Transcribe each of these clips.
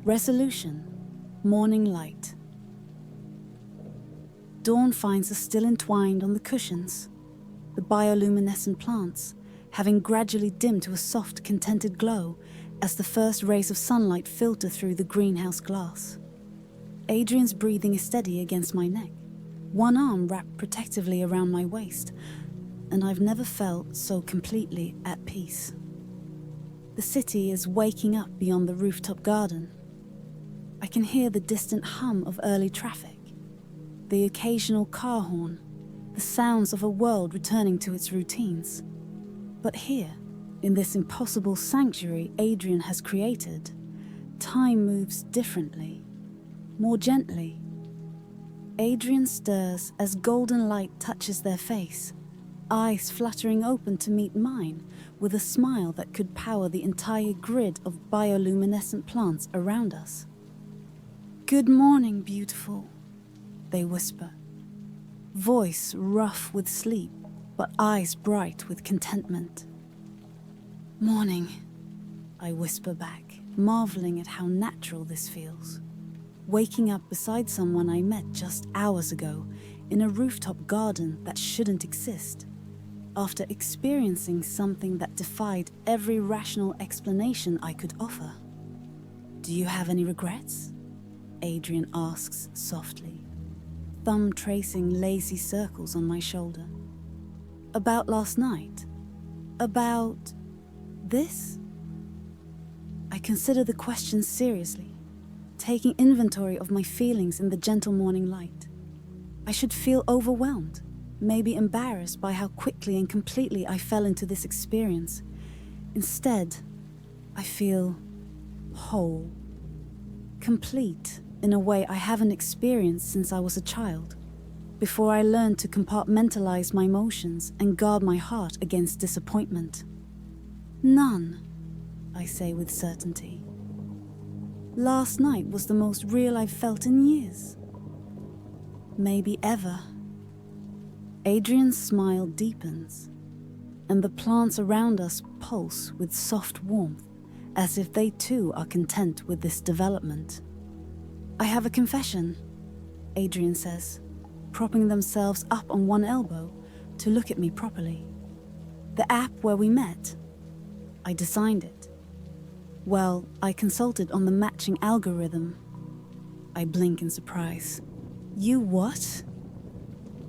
Resolution, morning light. Dawn finds us still entwined on the cushions, the bioluminescent plants having gradually dimmed to a soft, contented glow as the first rays of sunlight filter through the greenhouse glass. Adrian's breathing is steady against my neck, one arm wrapped protectively around my waist, and I've never felt so completely at peace. The city is waking up beyond the rooftop garden. I can hear the distant hum of early traffic, the occasional car horn, the sounds of a world returning to its routines. But here, in this impossible sanctuary Adrian has created, time moves differently, more gently. Adrian stirs as golden light touches their face, eyes fluttering open to meet mine with a smile that could power the entire grid of bioluminescent plants around us. "Good morning, beautiful," they whisper, voice rough with sleep, but eyes bright with contentment. "Morning," I whisper back, marveling at how natural this feels. Waking up beside someone I met just hours ago in a rooftop garden that shouldn't exist, after experiencing something that defied every rational explanation I could offer. "Do you have any regrets?" Adrian asks softly, thumb tracing lazy circles on my shoulder. "About last night? About this?" I consider the question seriously, taking inventory of my feelings in the gentle morning light. I should feel overwhelmed, maybe embarrassed by how quickly and completely I fell into this experience. Instead, I feel whole, complete in a way I haven't experienced since I was a child, before I learned to compartmentalize my emotions and guard my heart against disappointment. "None," I say with certainty. "Last night was the most real I've felt in years. Maybe ever." Adrian's smile deepens, and the plants around us pulse with soft warmth, as if they too are content with this development. "I have a confession," Adrian says, propping themselves up on one elbow to look at me properly. "The app where we met, I designed it. Well, I consulted on the matching algorithm." I blink in surprise. "You what?"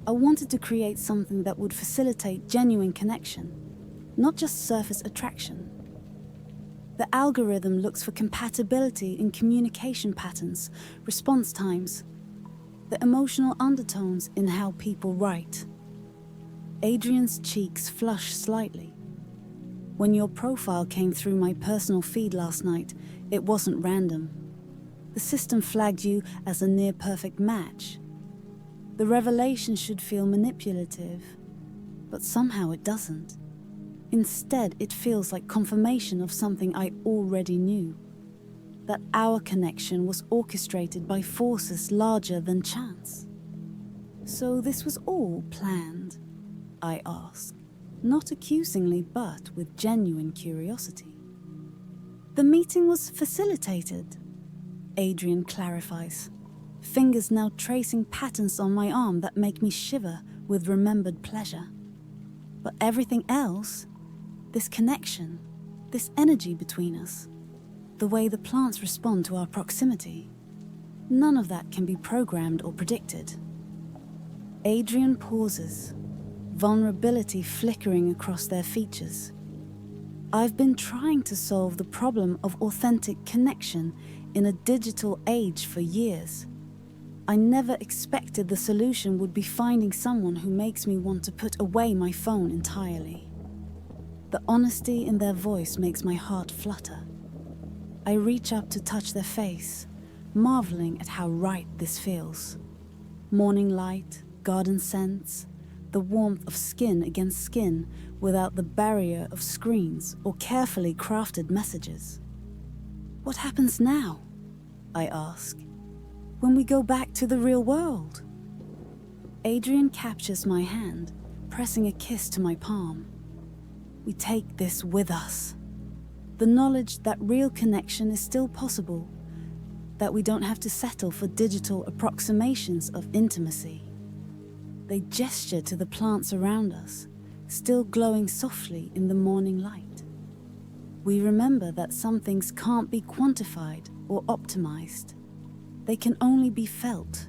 "I wanted to create something that would facilitate genuine connection, not just surface attraction. The algorithm looks for compatibility in communication patterns, response times, the emotional undertones in how people write." Adrian's cheeks flush slightly. "When your profile came through my personal feed last night, it wasn't random. The system flagged you as a near-perfect match. The revelation should feel manipulative, but somehow it doesn't. Instead, it feels like confirmation of something I already knew, that our connection was orchestrated by forces larger than chance." "So this was all planned?" I ask, not accusingly but with genuine curiosity. "The meeting was facilitated," Adrian clarifies, fingers now tracing patterns on my arm that make me shiver with remembered pleasure. "But everything else, this connection, this energy between us, the way the plants respond to our proximity, none of that can be programmed or predicted." Adrian pauses, vulnerability flickering across their features. "I've been trying to solve the problem of authentic connection in a digital age for years. I never expected the solution would be finding someone who makes me want to put away my phone entirely." The honesty in their voice makes my heart flutter. I reach up to touch their face, marveling at how right this feels. Morning light, garden scents, the warmth of skin against skin without the barrier of screens or carefully crafted messages. "What happens now?" I ask. "When we go back to the real world?" Adrian captures my hand, pressing a kiss to my palm. "We take this with us. The knowledge that real connection is still possible, that we don't have to settle for digital approximations of intimacy. They gesture to the plants around us, still glowing softly in the morning light. We remember that some things can't be quantified or optimized. They can only be felt.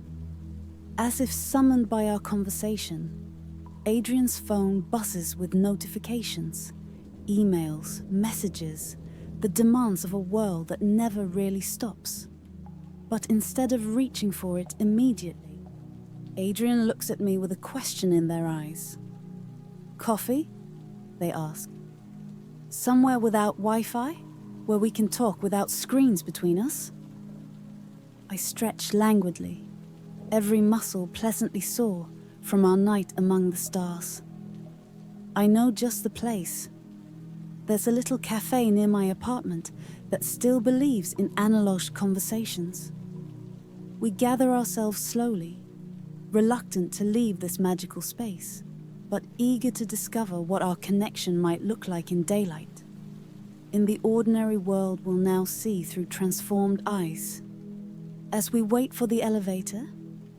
As if summoned by our conversation, Adrian's phone buzzes with notifications, emails, messages, the demands of a world that never really stops. But instead of reaching for it immediately, Adrian looks at me with a question in their eyes. "Coffee?" they ask. "Somewhere without Wi-Fi, where we can talk without screens between us?" I stretch languidly, every muscle pleasantly sore from our night among the stars. I know just the place. There's a little cafe near my apartment that still believes in analog conversations. We gather ourselves slowly, reluctant to leave this magical space, but eager to discover what our connection might look like in daylight. In the ordinary world we'll now see through transformed eyes. As we wait for the elevator,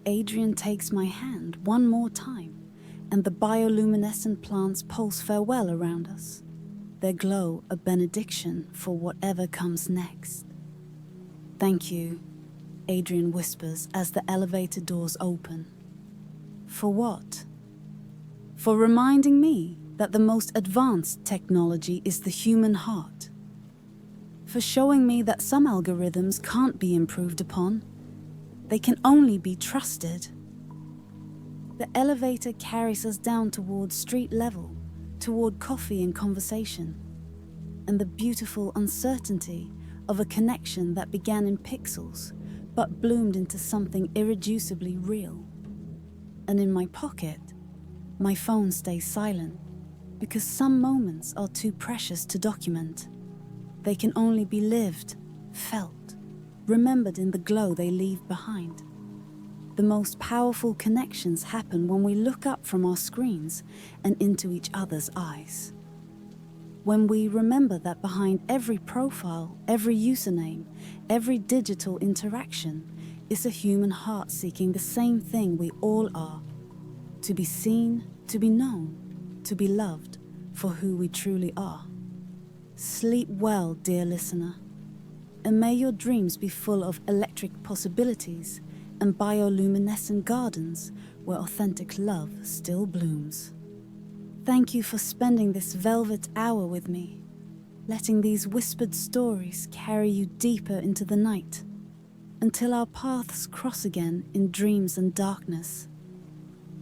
Adrian takes my hand one more time, and the bioluminescent plants pulse farewell around us, their glow a benediction for whatever comes next. "Thank you," Adrian whispers as the elevator doors open. "For what?" "For reminding me that the most advanced technology is the human heart. For showing me that some algorithms can't be improved upon. They can only be trusted." The elevator carries us down toward street level, toward coffee and conversation, and the beautiful uncertainty of a connection that began in pixels but bloomed into something irreducibly real. And in my pocket, my phone stays silent, because some moments are too precious to document. They can only be lived, felt, remembered in the glow they leave behind. The most powerful connections happen when we look up from our screens and into each other's eyes. When we remember that behind every profile, every username, every digital interaction is a human heart seeking the same thing we all are: to be seen, to be known, to be loved for who we truly are. Sleep well, dear listener, and may your dreams be full of electric possibilities and bioluminescent gardens where authentic love still blooms. Thank you for spending this velvet hour with me, letting these whispered stories carry you deeper into the night, until our paths cross again in dreams and darkness.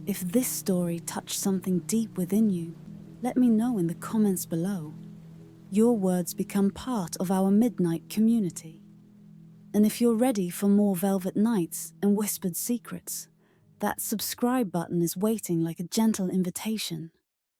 If this story touched something deep within you, let me know in the comments below. Your words become part of our midnight community. And if you're ready for more velvet nights and whispered secrets, that subscribe button is waiting like a gentle invitation.